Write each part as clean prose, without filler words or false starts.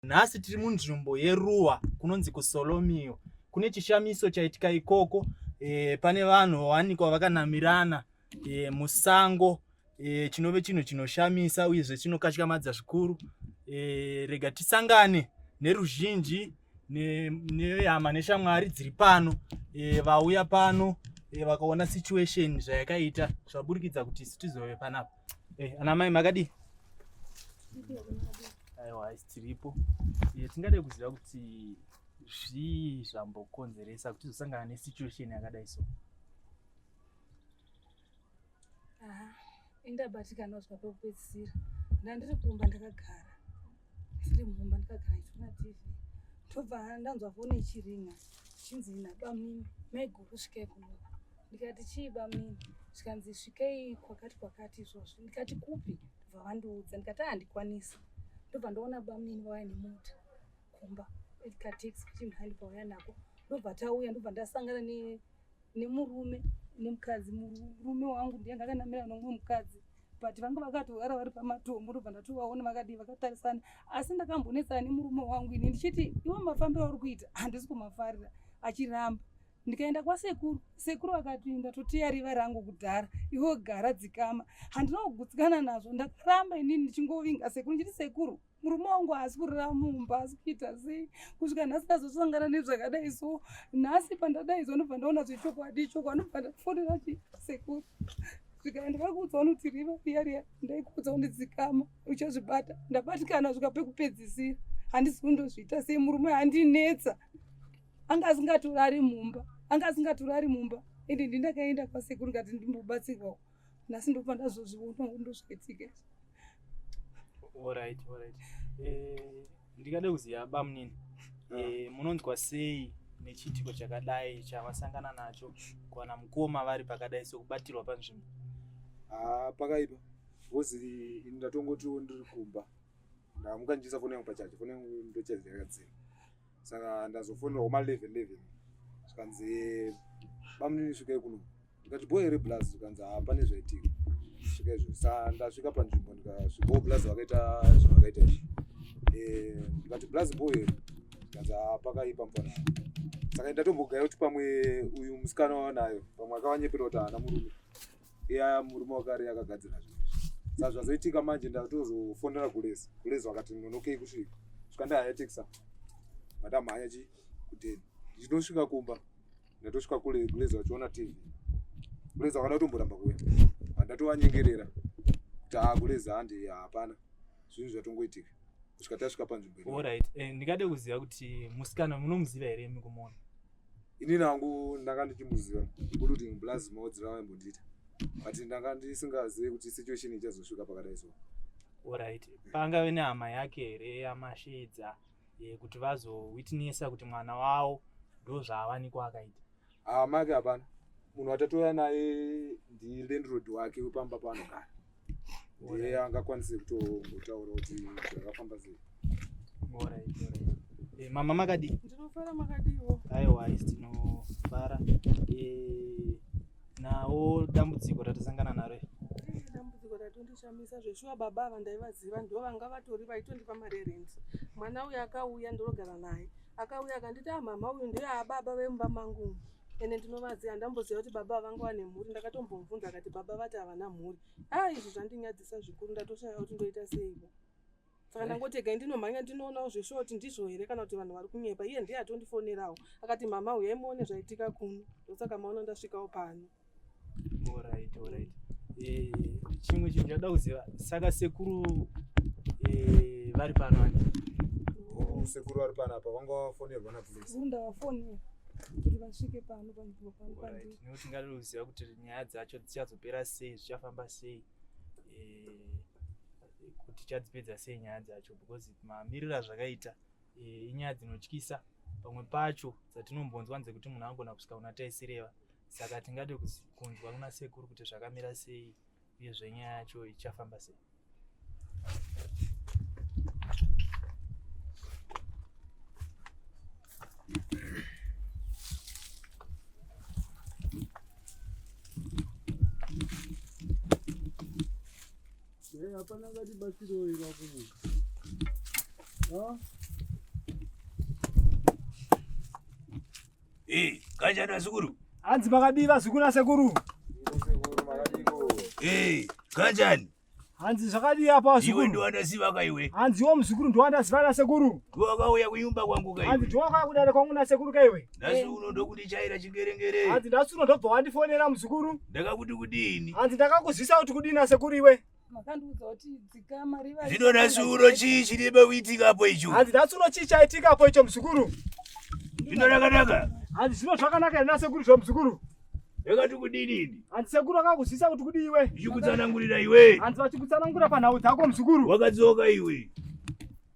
Nhasi tiri munzvimbo yeruwa kunonzi kuSolomio. Kune chishamiso chaitika ikoko. Pane vanhu vawanikwa vakanamirana musango, chinove chinhu chinoshamisa uyezve chinokatyamadza zvikuru. Rega tisangane neruzhinji nehama neshamwari dziri pano, vauya pano vakaona situation zvayakaita zvaburikidza kuti isu tizove panapa. Ana mai makadii? Aiwa, tiripo. Tingade kuziva kuti zvii zvambokonzeresa kuti tizosangana nesituation yakadai so. Indabatikana kusvika pekupedzisira. Ndandiri kumba ndakagara. Ndiri mumba ndakagara ndichiona TV. Ndobva ndanzwa foni ichiringa. Chinzi naBamini, Meguru svikai kuno. Ndikati chii Bamini? Zvikanzi svikei kwakati izvozvo. Ndikati kupi? Ndobva vandiudza. Ndikati handikwanisi. Ndobva ndaona Bamini vauya nemota kumba. Taxi kuti mhandi pauya nako. Ndobva tauya, ndobva ndasangana nemurume nemukadzi. Murume wangu ndiye ndakanamira nomumwe mukadzi. But vanga vakatorara vari pamatombo. Ndobva ndatovaona vakadii vakatarisana. Asi ndakambonetsana nemurume wangu ini ndichiti iwe mafambiro auri kuita handisi kumafarira. Achiramba. Ndikaenda kwasekuru. Sekuru akati ndatoteya riva rangu kudhara. Iwe gara dzikama. Handina kugutsikana nazvo. Ndakaramba inini ndichingovinga sekuru. Ndichiti sekuru, murume wangu haasi kurara mumba, haasi kuita sei. Kusvika nhasi ndazosangana nezvakadai so. Nhasi pandadai so ndobva ndaona zvechokwadi ndobva ndafonera sekuru. Kusvika ndakakuudzawo kuti riva riya ndaikuudzawo ndidzikama. Uchazvibata. Ndabatikana kusvika pekupedzisira. Handisi kundozviita sei, murume handinetsa. Anga asingatorari mumba. Ende ndakaenda kwasekuru ngati ndimbobatsirwawo. Nhasi ndobva ndazozviona ndozviitika. Alright. Ndikade kuziva Bamunini. Munonzwa sei nechitiko chakadai chamasangana nacho kuwana mukoma vari pakadai sokubatirwa panzvimbo? Pakaipa. Vozi ndatongoti ndiri kumba. Ndamuka ndichisa foni yangu pachaji. Foni yangu ndochaji yakadzima. Saka ndazofonera kuma 11. Zvikanzi Bamunini svikai kuno. Ndikati boy reblazi zvikanzi hapane zvaitika. Svika izvo. Saka ndasvika panzvimbo ndikasvika blazi vakaita zvavakaita izvi. Ndikati blazi boy zvikanzi pakaipa mfana. Saka ndatombogaya kuti pamwe uyu musikana wanayo pamwe akavanyepera kuti haana murume. Iya murume wakare akagadzira zvinhu. Saka zvazoitika manje ndatozofonera Gulezi. Gulezi vakati nonokei kusvika. Svika ndahaya tekisa. Madamhanya kuteni. Ndichinosvika kumba. Ndatosvika kule Gulezi vachiona TV. Gulezi vakada kutomboramba kuuya. Ndatovanyengerera kuti Gulezi handi hapana. Zvinhu zvatongoitika. Kusvika tasvika panzvimbo. Alright. Ndikade kuziva kuti musikana munomuziva here mukumuona? Ini nangu ndanga ndichimuziva. Kuti blazi maodzira vaimbondiita. But ndanga ndisingazivi kuti situation ichazosvika pakadai so. Alright. Pangave nehama yake here yamashedza kuti vazowitnessa kuti mwana wavo ndozvaavanikwa akaita? Hama yake hapana. Munhu watatoya naye ndilandlord wake wepamba paanogara. Ndiye angakwanise kutotaura kuti zvakafamba sei. Alright. Mama makadii? Ndinofara makadiwo. Aiwa, tinofara. Nawo dambudziko ratasangana naro. Dambudziko ratondishamisa zveshuwa baba ava ndaivaziva ndo vanga vatori vaitondipa mari rent. Mwana uyu akauya ndorogara naye. Akauya akanditi mama uyu ndiye baba vemba mangu. Ene ndinovaziva ndamboziva kuti baba vanga vane mhuri. Ndakatombomubvunza akati baba vati havana mhuri. Izvi zvandinyadzisa zvikuru ndatoshaya kuti ndoita seivo. Saka ndangotega ndinomhanya ndinoonawo zveshuwa kuti ndizvo here kana kuti vanhu vari kunyepa. Iye ndiye atondifonerawo. Akati mama uyu aimuone zvaitika kuno. Ndosaka maona ndasvikawo pano. Alright. Chimwe chinhu chada kuziva, saka sekuru vari pano ani? Sekuru vari pano apa vanga vafonerwa naPulisi. Ndavafonera kuti vasvike pano panzvimbo pano pandiri. Nekuti tingade kuziva kuti nyaya dzacho dzichazopera sei, zvichafamba sei, kuti tichadzipedza sei nyaya dzacho, because mamirira zvakaita inyaya dzinotyisa. Pamwe pacho dzatinombonzwa nzekuti munhu angona kusvika kuna taisireva. Saka tingade kunzwa kuna sekuru kuti zvakamira sei uyezve nyaya yacho ichafamba sei. hapana ngati basiro ila kumuka. Kanjani Sekuru? Hanzi makadiva zukuru nasekuru. Kanjani? Hanzi zvakadii apa zukuru? Iwe ndo wandasiva kaiwe. Hanzi wo muzukuru ndo wandasiva nasekuru. Wakauya kunyumba kwangu kaiwe. Hanzi ndo wakauya kudare kwangu nasekuru kaiwe. Nasi uno ndokundichaira chingerengere. Hanzi ndasi uno ndobva wandifonera muzukuru. Ndakakuti kudini? Hanzi ndakakuzivisa kuti kudini nasekuru iwe. Makandiudza kuti dzika mari vari. Zvino nasi uno chii chiribe kuitika apo icho? Hanzi ndasi uno chii chaitika apo icho muzukuru. Zvino rakanaka. Hanzi zvino zvakanaka ere nasekuru zvo muzukuru? Yakati kudini? Hanzi sekuru akakuzivisa kuti kudi iwe. Ichikutsanangurira iwe. Hanzi vachikutsanangura panhau dzako muzukuru. Wakadzoka iwe.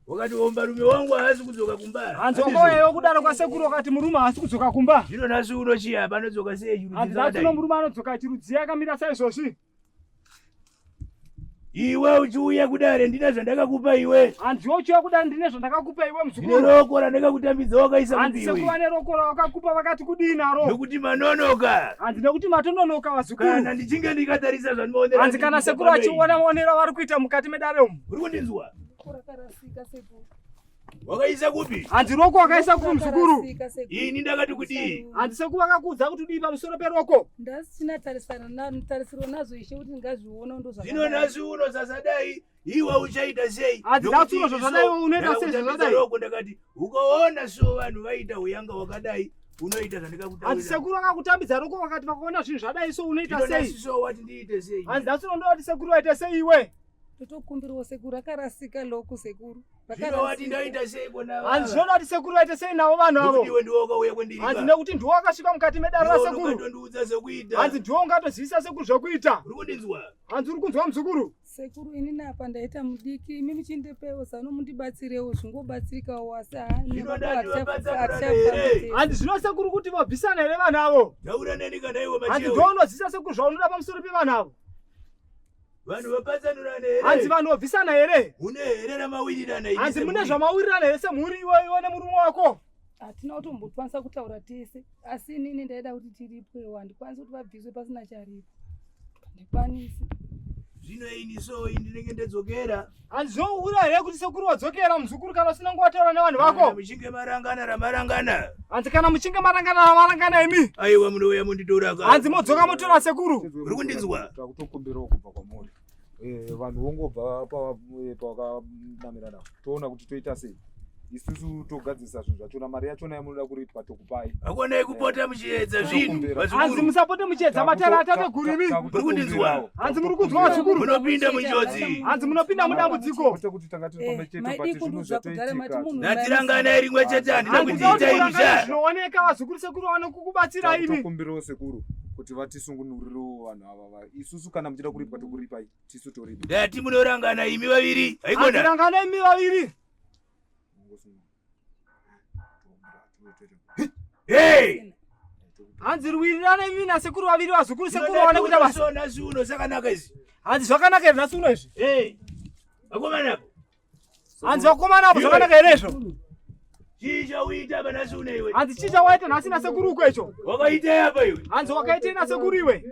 Wakati omba rume wangu haasi kudzoka kumba. Hanzi wakauyawo kudaro kwasekuru wakati murume haasi kudzoka kumba. Zvino nasi uno chii apa anodzoka sei chirudziza Hanzi kudai? ndati uno murume anodzoka chirudziya akamira saizvozvi. Iwe uchiuya kudare ndina zvandakakupa iwe. Hanzi uchiuya kudare ndine zvandakakupa iwe muzukuru. Zvino roko randakakutambidza wakaisa Hanzi kupi iwe. sekuru ane roko rawakakupa vakati kudii naro. Nokuti manonoka. Hanzi nekuti matononoka vazukuru. Kana ndichinge ndikatarisa zvandinoonera. Hanzi kana sekuru achiona maonero vari kuita mukati medare umu. Uri kundinzwa? Rakarasika sekuru. Wakaisa kupi? Hanzi roko wakaisa kupi muzukuru? Ini ndakati kudii? Hanzi sekuru vakakuudza kuti udii pamusoro peroko. Ndasina tarisiro nazo ishe kuti ngazviona ndo Zvino zvakadai. nasi uno sasadai iwe uchaita sei? Hanzi Nokuti ndatuno zvazadai iwe unoita sei zvazadai? roko ndakati ukaona so vanhu vaita uyanga wakadai unoita Hanzi zvandakakutaurira. sekuru akakutambidza roko wakati vakaona zvinhu zvadai so unoita Zvino sei? nasi so wati ndiite sei? Hanzi ndatuno ndoti sekuru waita sei iwe? Totokumbirawo sekuru rakarasika loko sekuru. Zvino wati ndaita sei bona vava? Hanzi zvinoda kuti sekuru waita sei navo vanhu avo? Nokuti iwe ndiwe wakauya kwandiripa. Hanzi nekuti ndiwo wakasvika mukati medare rasekuru. Ungatondiudza zvekuita. Hanzi ndiwo ungatozivisa sekuru zvokuita. Uri kundinzwa? Hanzi uri kunzwa muzukuru? Sekuru inini apa ndaita mudiki imi muchindipewo zano mundibatsirewo zvingobatsirikawo asi Zvino ndati vabatsirana here? Hanzi zvino sekuru kuti vabvisana here vanhu avo? Taura neni kana iwe Hanzi machewe. ndiwo unozivisa sekuru zvaunoda pamusoro pevanhu avo? Vanhu vapatsanurana here? Hanzi vanhu vobvisana here? Mune here ramawirirana ini Hanzi mune semhuri? zvamawirirana here semhuri iwe nemurume wako? hatina kutombokwanisa kutaura tese asi inini ndaida kuti tiripwewo handikwanisi kuti vabviswe pasina charipo handikwanisi. Zvino ini so ndinenge ndedzokera. Hanzi zvoura here kuti sekuru wadzokera muzukuru kana usina nguwataura nevanhu vako? Muchinge marangana ramarangana. Hanzi kana muchinge marangana imi? Aiwa munouya munditora ka. Hanzi modzoka motora sekuru. Uri kundinzwa? Takutokumbirawo kubva kwamuri. Vanhu vongobva pakanamirana. Toona kuti toita sei. Isusu togadzisa zvinhu zvachona, mari yachona yamunoda kuripa tokupai. Hakonai kupota muchiedza zvinhu. Hanzi musapote muchiedza matara atate imi. Uri kundinzwa? Hanzi muri kunzwa vazukuru? Munopinda munjodzi. Hanzi munopinda mudambudziko. Kwete kuti tanga tiri pamwe chete maidi pati zvinhu kundudzwa kudhara mati zvatoitika. munhu Ndatirangana rimwe chete handina Hanzi kuti itai kurangana musha. zvinooneka vazukuru sekuru vaone kukubatsira imi. Takutokumbirawo sekuru kuti vatisungunurirewo vanhu ava. Isusu kana muchida kuripa tokuripai, tisu toripa. Ndati munorangana imi vaviri. Hanzi Haikona? rangana imi vaviri. Hey! Hanzi ruwirirana imi nasekuru vaviri vazukuru sekuru vaone kuita basa. So nasi uno sakanaka izvi. Hanzi zvakanaka here nhasi uno izvi? Hey! Vakomana. Hanzi vakomana apo zvakanaka here izvo? Chii chauita apa nasi uno iwe? Hanzi chii chawaita nhasi nasekuru uko icho? Wakaitai apa iwe? Hanzi wakaitei nasekuru iwe?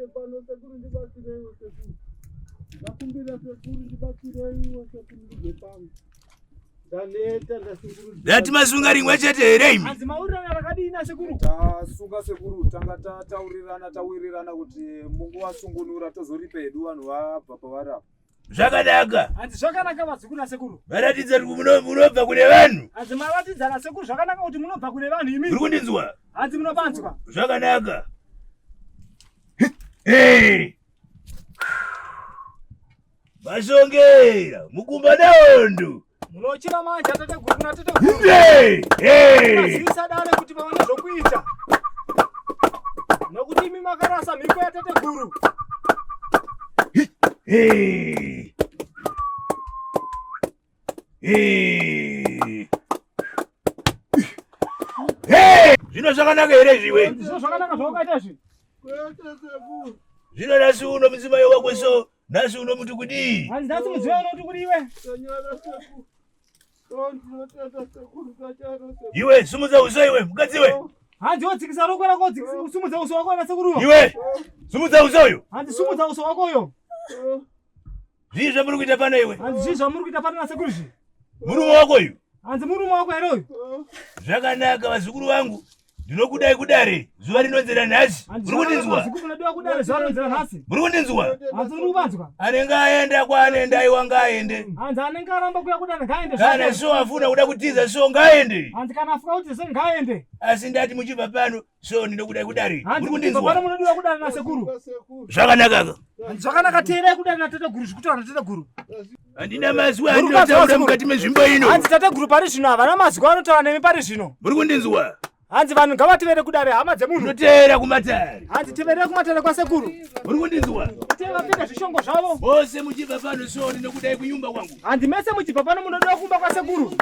Ndati masunga rimwe chete here imi? Hanzi maurirana rakadii nasekuru? Tasunga sekuru, tanga tawirirana kuti mungovasungunura tozoripa hedu vanhu vabva pavari apa. Zvakanaka. Hanzi zvakanaka vazukuru nasekuru. Maratidza kuti munobva kune vanhu. Hanzi maratidza nasekuru zvakanaka kuti munobva kune vanhu imi. Uri kundinzwa? Hanzi munopanzwa. Zvakanaka. Hey! Masongera mukumba naondo. Munochira manje atate guru kuna tate guru. Hey! Hey! Mazivisa dare kuti vaone zvokuita. Nokuti imi makarasa mhiko yatate guru. Hey! Hey! Hey! Zvino zvakanaka here zviwe? Ndizvo zvakanaka zvawakaita izvi. Zvino nasi uno mudzimai wako so nasi uno muti kudii? Hanzi nhasi mudziva unoti kuri iwe? Iwe sumudza uso iwe mukadzi iwe. Hanzi wodzikisa roko rako usumudza uso wako nasekuru. Iwe sumudza uso uyo. Hanzi sumudza uso wako uyo. Zvii zvamuri kuita pana iwe? Hanzi zvii zvamuri kuita pana nasekuru izvi? Murume wako uyu. Hanzi murume wako here uyu? Zvakanaka vazukuru vangu. Ndinokudai kudare zuva rinonzera nhasi. Muri kundinzwa? Muri kundinzwa? Anenge aenda kwaanoenda aiwa ngaende. Kana so afuna kuda kutiza so ngaende. Asi ndati muchibva pano so ndinokudai kudare. Muri kundinzwa? Zvakanaka. Zvakanaka tere kudare natete guru zvekutaura natete guru. Handina mazuva andinotaura mukati mezvimbo ino. Hanzi tete guru pari zvino havana mazuva anotaura nemi pari zvino. Muri kundinzwa? Hanzi vanhu ngavativere kudare hama dzemunhu. Notevera kumatare. Hanzi tivere kumatare kwasekuru. Muri kundinzwa? Vapinda zvishongo zvavo. Vose muchibva pano so ndinokudai kunyumba kwangu. Hanzi mese muchibva pano munoda kumba kwasekuru.